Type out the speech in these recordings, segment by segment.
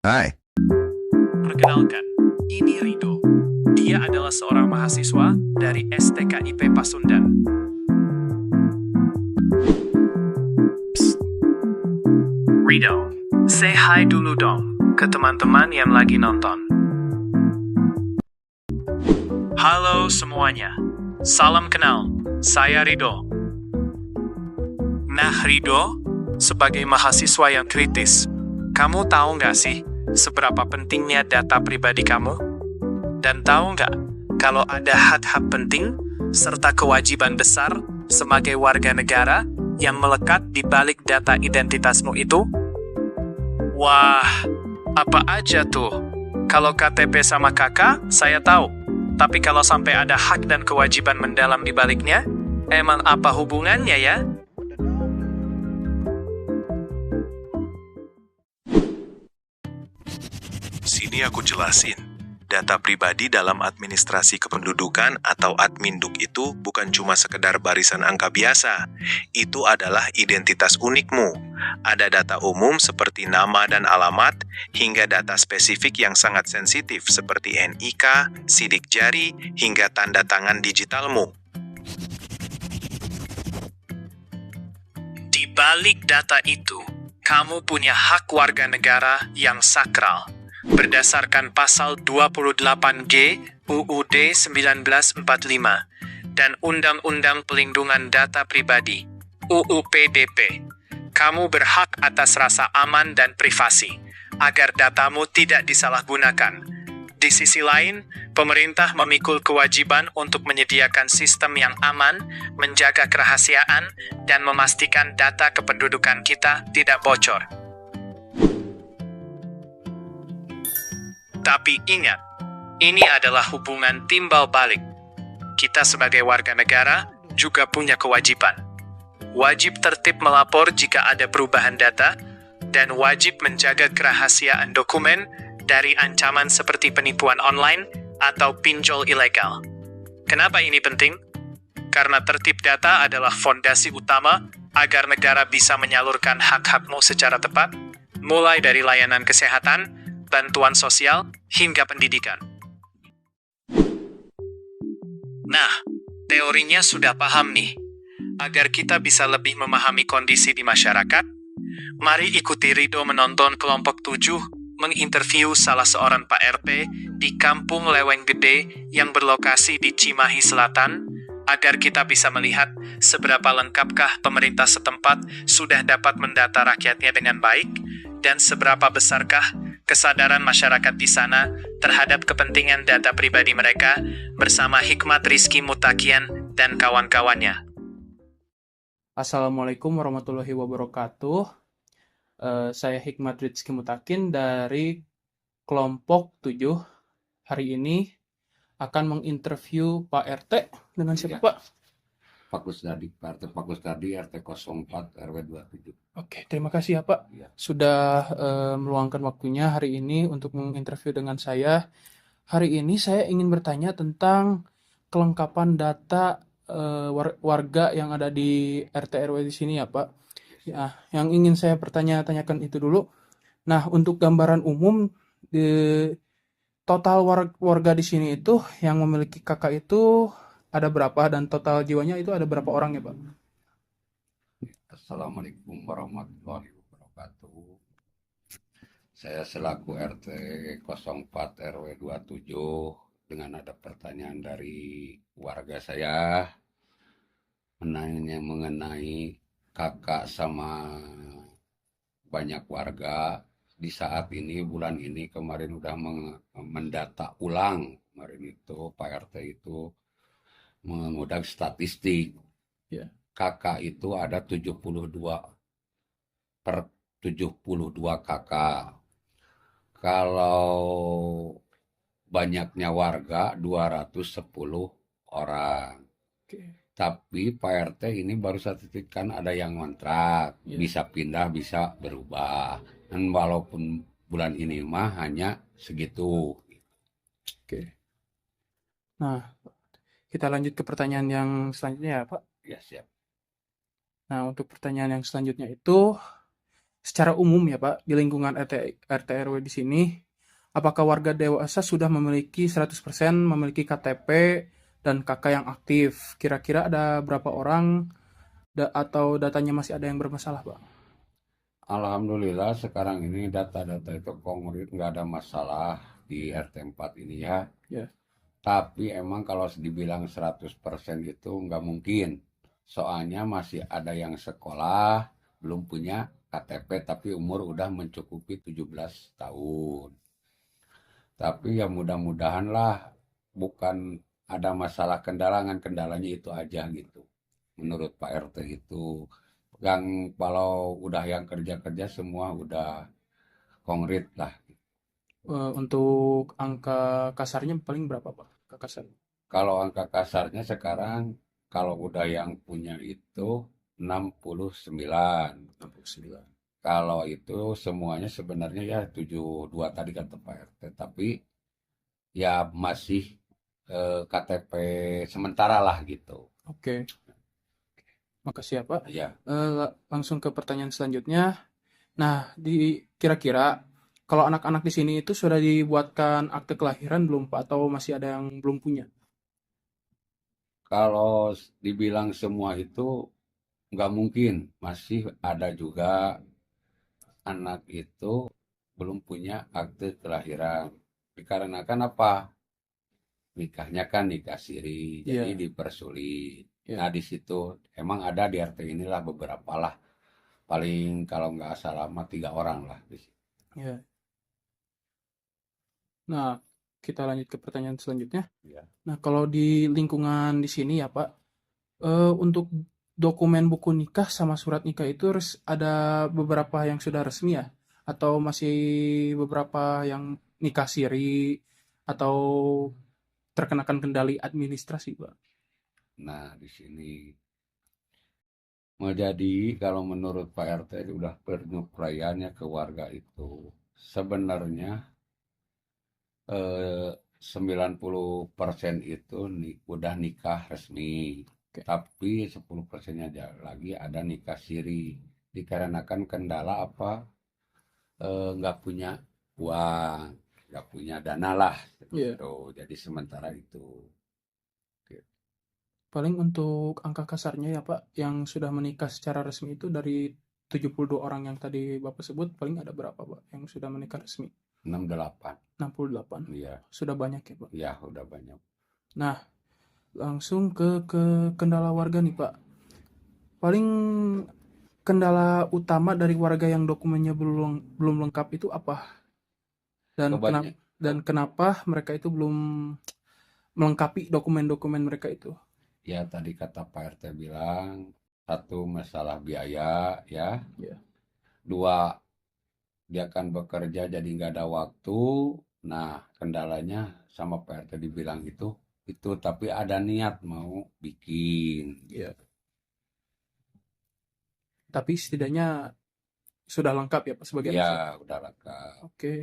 Hai. Perkenalkan, ini Rido. Dia adalah seorang mahasiswa dari STKIP Pasundan. Psst. Rido, say hi dulu dong ke teman-teman yang lagi nonton. Halo semuanya, salam kenal, saya Rido. Nah Rido, sebagai mahasiswa yang kritis, kamu tahu nggak sih seberapa pentingnya data pribadi kamu? Dan tahu nggak, kalau ada hak-hak penting, serta kewajiban besar sebagai warga negara yang melekat di balik data identitasmu itu? Wah, apa aja tuh? Kalau KTP sama KK, saya tahu. Tapi kalau sampai ada hak dan kewajiban mendalam di baliknya, emang apa hubungannya ya? Sini aku jelasin. Data pribadi dalam administrasi kependudukan atau Adminduk itu bukan cuma sekedar barisan angka biasa. Itu adalah identitas unikmu. Ada data umum seperti nama dan alamat, hingga data spesifik yang sangat sensitif seperti NIK, sidik jari, hingga tanda tangan digitalmu. Di balik data itu, kamu punya hak warga negara yang sakral. Berdasarkan pasal 28G UUD 1945 dan Undang-Undang Pelindungan Data Pribadi UU PDP, kamu berhak atas rasa aman dan privasi, agar datamu tidak disalahgunakan. Di sisi lain, pemerintah memikul kewajiban untuk menyediakan sistem yang aman, menjaga kerahasiaan, dan memastikan data kependudukan kita tidak bocor. Tapi ingat, ini adalah hubungan timbal balik. Kita sebagai warga negara juga punya kewajiban. Wajib tertib melapor jika ada perubahan data, dan wajib menjaga kerahasiaan dokumen dari ancaman seperti penipuan online atau pinjol ilegal. Kenapa ini penting? Karena tertib data adalah fondasi utama agar negara bisa menyalurkan hak-hakmu secara tepat, mulai dari layanan kesehatan, bantuan sosial, hingga pendidikan. Nah, teorinya sudah paham nih. Agar kita bisa lebih memahami kondisi di masyarakat, mari ikuti Rido menonton kelompok 7 menginterview salah seorang Pak RT di Kampung Leweng Gede yang berlokasi di Cimahi Selatan, agar kita bisa melihat seberapa lengkapkah pemerintah setempat sudah dapat mendata rakyatnya dengan baik, dan seberapa besarkah kesadaran masyarakat di sana terhadap kepentingan data pribadi mereka, bersama Hikmat Rizky Mutakian dan kawan-kawannya. Assalamualaikum warahmatullahi wabarakatuh. Saya Hikmat Rizky Mutakin dari kelompok 7. Hari ini akan menginterview Pak RT dengan siapa, Pak? Pak Kusnadi, Pak Kusnadi RT 04 RW 27. Oke, terima kasih ya Pak. Ya. Sudah meluangkan waktunya hari ini untuk menginterview dengan saya. Hari ini saya ingin bertanya tentang kelengkapan data warga yang ada di RT RW di sini ya Pak. Ya, yang ingin saya tanyakan itu dulu. Nah, untuk gambaran umum di total warga di sini itu yang memiliki kakak itu ada berapa, dan total jiwanya itu ada berapa orang ya Pak? Assalamualaikum warahmatullahi wabarakatuh. Saya selaku RT 04 RW 27 dengan ada pertanyaan dari warga saya mengenai kakak sama banyak warga. Di saat ini, bulan ini, kemarin udah mendata ulang. Kemarin itu Pak RT itu mengundang statistik. Ya. Kakak itu ada 72 per 72 kakak. Kalau banyaknya warga 210 orang. Oke. Tapi Pak RT ini baru statistikkan ada yang ngontrak, Ya. bisa pindah, bisa berubah. Dan walaupun bulan ini mah hanya segitu. Oke. Nah, kita lanjut ke pertanyaan yang selanjutnya ya Pak. Ya, siap. Nah, untuk pertanyaan yang selanjutnya itu, secara umum ya Pak, di lingkungan RT RW di sini, apakah warga dewasa sudah memiliki 100% memiliki KTP dan KK yang aktif? Kira-kira ada berapa orang atau datanya masih ada yang bermasalah, Pak? Alhamdulillah sekarang ini data-data itu konkret, nggak ada masalah di RT 4 ini ya. Ya. Tapi emang kalau dibilang 100% itu nggak mungkin. Soalnya masih ada yang sekolah, belum punya KTP, tapi umur udah mencukupi 17 tahun. Tapi ya mudah-mudahan lah bukan ada masalah kendalanya itu aja gitu. Menurut Pak RT itu. Yang kalau udah yang kerja-kerja semua udah konkret lah. Untuk angka kasarnya paling berapa, Pak? Angka kasar. Kalau angka kasarnya sekarang kalau udah yang punya itu 69. 69. Kalau itu semuanya sebenarnya ya 72 tadi kata Pak RT. Tapi ya masih KTP sementara lah gitu. Oke, makasih ya, Pak. Ya, Langsung ke pertanyaan selanjutnya. Nah, kira-kira kalau anak-anak di sini itu sudah dibuatkan akte kelahiran belum, Pak? Atau masih ada yang belum punya? kalau dibilang semua itu nggak mungkin. Masih ada juga anak itu belum punya akte kelahiran. Dikarenakan apa? Nikahnya kan nikah siri, jadi Iya, dipersulit. iya, Nah, di situ emang ada di RT inilah beberapa lah. Paling kalau nggak salah mah 3 orang lah di situ. iya. Nah, kita lanjut ke pertanyaan selanjutnya. Ya. Nah, kalau di lingkungan di sini ya, Pak, untuk dokumen buku nikah sama surat nikah itu ada beberapa yang sudah resmi ya? Atau masih beberapa yang nikah siri atau terkenakan kendali administrasi, Pak? Nah, di sini menjadi kalau menurut Pak RT udah penyesuaiannya ke warga itu sebenarnya 90% itu udah nikah resmi, Oke. tapi 10%-nya lagi ada nikah siri. Dikarenakan kendala apa? Nggak punya uang, nggak punya dana lah, Iya. gitu. Jadi sementara itu. Paling untuk angka kasarnya ya, Pak, yang sudah menikah secara resmi itu dari 72 orang yang tadi Bapak sebut, paling ada berapa, Pak, yang sudah menikah resmi? 68, 68. iya, Sudah banyak ya, Pak. ya udah banyak. Nah, langsung ke kendala warga nih, Pak. Paling kendala utama dari warga yang dokumennya belum belum lengkap itu apa? Kebanyak, Dan kenapa mereka itu belum melengkapi dokumen-dokumen mereka itu? ya tadi kata Pak RT bilang, satu masalah biaya, ya. Ya. Dua, dia kan bekerja jadi nggak ada waktu. Nah, kendalanya sama Pak RT dibilang itu tapi ada niat mau bikin. Ya. Tapi setidaknya sudah lengkap ya, Pak, sebagian besar. Ya, udah lengkap. Oke.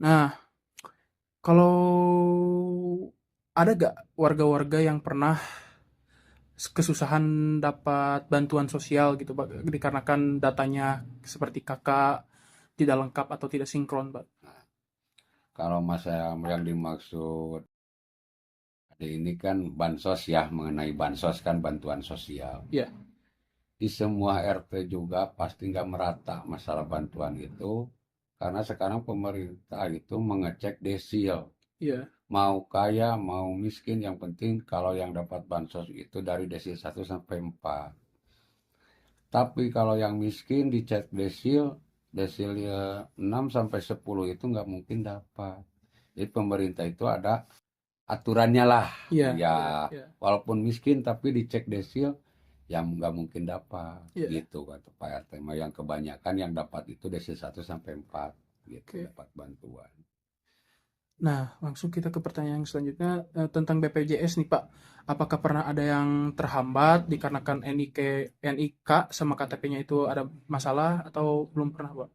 Nah, kalau ada gak warga-warga yang pernah kesusahan dapat bantuan sosial gitu, Pak, dikarenakan datanya seperti kakak tidak lengkap atau tidak sinkron, Pak? Kalau masa yang dimaksud ini kan bansos ya, mengenai bansos kan bantuan sosial. Ya, Di semua RT juga pasti nggak merata masalah bantuan itu, karena sekarang pemerintah itu mengecek desil. ya, Mau kaya, mau miskin, yang penting kalau yang dapat bansos itu dari desil 1 sampai 4. Tapi kalau yang miskin dicek desil 6 sampai 10 itu nggak mungkin dapat. Jadi pemerintah itu ada aturannya lah. ya, Ya, ya, walaupun miskin tapi dicek desil yang nggak mungkin dapat. ya. Gitu kata Pak RT. Yang kebanyakan yang dapat itu desil 1 sampai 4 gitu, Oke. dapat bantuan. Nah, langsung kita ke pertanyaan selanjutnya tentang BPJS nih, Pak. Apakah pernah ada yang terhambat dikarenakan NIK sama KTP-nya itu ada masalah atau belum pernah, Pak?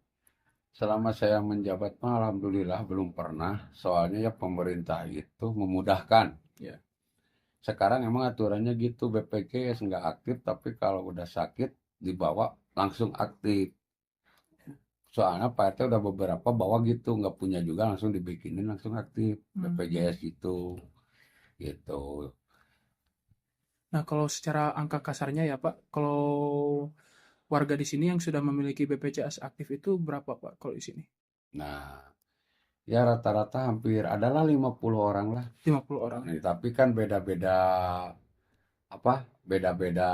Selama saya menjabat, alhamdulillah belum pernah. Soalnya ya pemerintah itu memudahkan. Ya, Sekarang emang aturannya gitu, BPJS nggak aktif, tapi kalau udah sakit dibawa langsung aktif. Soalnya Pak RT udah beberapa bawa gitu, nggak punya juga langsung dibikinin langsung aktif BPJS gitu, gitu. Nah, kalau secara angka kasarnya ya Pak, kalau warga di sini yang sudah memiliki BPJS aktif itu berapa Pak kalau di sini? Nah, ya rata-rata hampir adalah 50 orang lah. 50 orang. Nah, tapi kan beda-beda apa? Beda-beda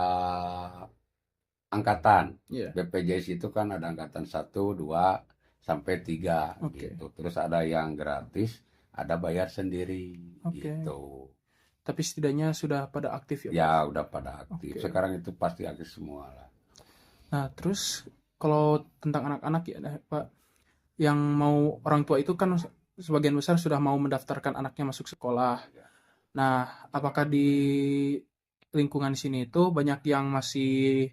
angkatan. Iya. BPJS itu kan ada angkatan 1, 2, sampai 3 Oke. gitu. Terus ada yang gratis, ada bayar sendiri Oke. gitu. Tapi setidaknya sudah pada aktif ya Pak? Ya udah pada aktif. Oke. Sekarang itu pasti aktif semua lah. Nah, terus kalau tentang anak-anak ya Pak, yang mau orang tua itu kan sebagian besar sudah mau mendaftarkan anaknya masuk sekolah. Nah, apakah di lingkungan sini itu banyak yang masih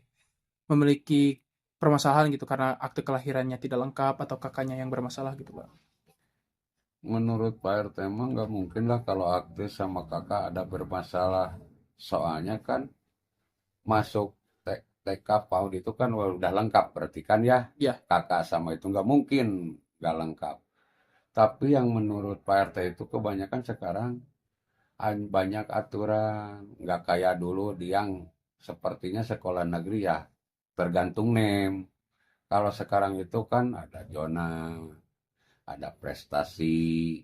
memiliki permasalahan gitu karena akte kelahirannya tidak lengkap atau kakaknya yang bermasalah gitu Pak? Menurut Pak RT emang nggak mungkin lah kalau akte sama kakak ada bermasalah. Soalnya kan masuk TK PAUD itu kan udah lengkap berarti kan ya. Ya. Kakak sama itu nggak mungkin nggak lengkap. Tapi yang menurut Pak RT itu kebanyakan sekarang banyak aturan, nggak kayak dulu yang sepertinya sekolah negeri ya tergantung NEM. Kalau sekarang itu kan ada zona, ada prestasi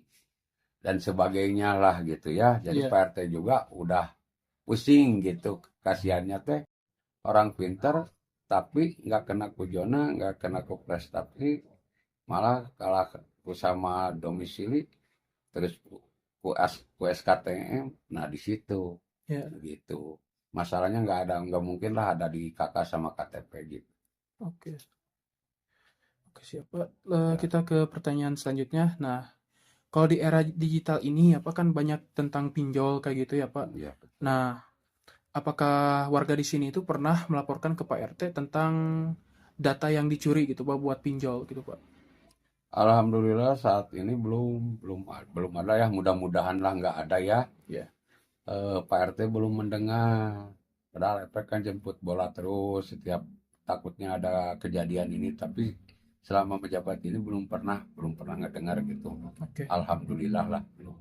dan sebagainya lah gitu ya. Jadi Iya. Pak RT juga udah pusing gitu, kasihannya teh orang pinter tapi nggak kena ku zona, nggak kena ku prestasi, malah kalah ku sama domisili, terus ku SKTM. Nah di situ Ya. gitu masalahnya, nggak mungkin lah ada di kakak sama KTP gitu. Oke. Oke, siap Pak. Kita ke pertanyaan selanjutnya. Nah, kalau di era digital ini ya Pak kan banyak tentang pinjol kayak gitu ya Pak. Ya, Nah, apakah warga di sini itu pernah melaporkan ke Pak RT tentang data yang dicuri gitu Pak buat pinjol gitu Pak? alhamdulillah saat ini belum ada ya, mudah-mudahan lah nggak ada ya. Ya. Pak RT belum mendengar, padahal efek kan jemput bola terus setiap takutnya ada kejadian ini, tapi selama menjabat ini belum pernah ngedengar gitu. Oke. Alhamdulillah lah belum.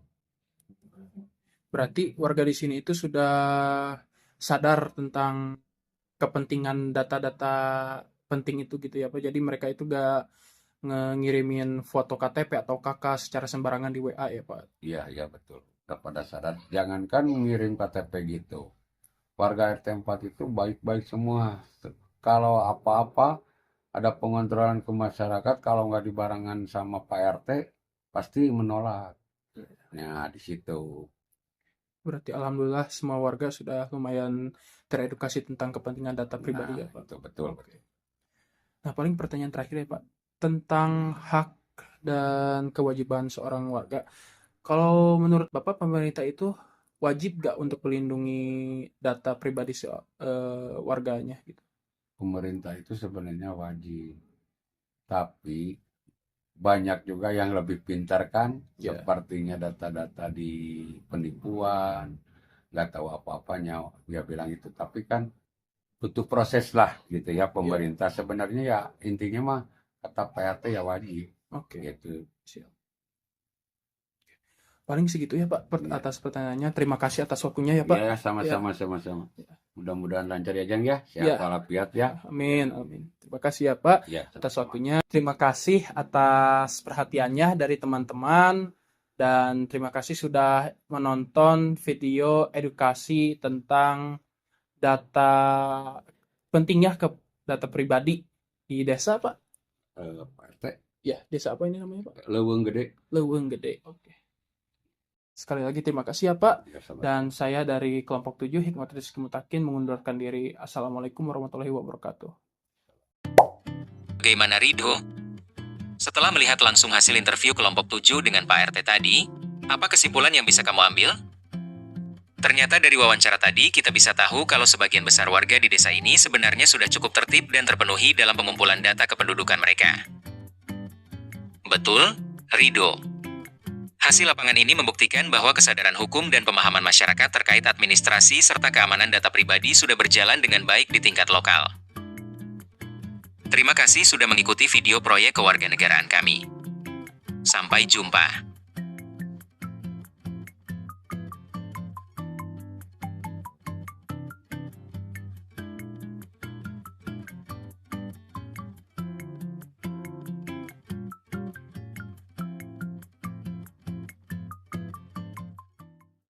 Berarti warga di sini itu sudah sadar tentang kepentingan data-data penting itu gitu ya Pak. Jadi mereka itu gak ngirimin foto KTP atau KK secara sembarangan di WA ya Pak. Iya betul. Udah pada sadar. Jangankan mengirim KTP gitu. Warga RT 4 itu baik-baik semua. Kalau apa-apa ada pengontrolan ke masyarakat, kalau nggak dibarengan sama Pak RT pasti menolak. Nah di situ. Berarti alhamdulillah semua warga sudah lumayan teredukasi tentang kepentingan data pribadi ya Pak. Betul. Nah, paling pertanyaan terakhir ya Pak, tentang hak dan kewajiban seorang warga. Kalau menurut Bapak pemerintah itu wajib gak untuk melindungi data pribadi warganya gitu? Pemerintah itu sebenarnya wajib. Tapi banyak juga yang lebih pintar kan, sepertinya data-data di penipuan, nggak tahu apa-apanya, dia bilang itu. Tapi kan butuh proses lah gitu ya pemerintah. Sebenarnya ya intinya mah kata Pak RT ya wajib. Oke. Gitu. Siap. Paling segitu ya Pak atas pertanyaannya. Terima kasih atas waktunya ya Pak. Ya sama-sama. Mudah-mudahan lancar ya Jang ya. Sehat walafiat ya. Amin. Terima kasih ya Pak atas waktunya. Terima kasih atas perhatiannya dari teman-teman. Dan terima kasih sudah menonton video edukasi tentang data pentingnya ke data pribadi di desa Pak. Pak RT. Ya, desa apa ini namanya Pak? Leuweung Gede. Leuweung Gede. Oke. Sekali lagi terima kasih ya Pak. Dan saya dari kelompok 7 Hikmat Rizky Mutakin mengundurkan diri. Assalamualaikum warahmatullahi wabarakatuh. Bagaimana Ridho? Setelah melihat langsung hasil interview kelompok 7 dengan Pak RT tadi, apa kesimpulan yang bisa kamu ambil? Ternyata dari wawancara tadi kita bisa tahu kalau sebagian besar warga di desa ini sebenarnya sudah cukup tertib dan terpenuhi dalam pengumpulan data kependudukan mereka. Betul, Ridho. Hasil lapangan ini membuktikan bahwa kesadaran hukum dan pemahaman masyarakat terkait administrasi serta keamanan data pribadi sudah berjalan dengan baik di tingkat lokal. Terima kasih sudah mengikuti video proyek kewarganegaraan kami. Sampai jumpa.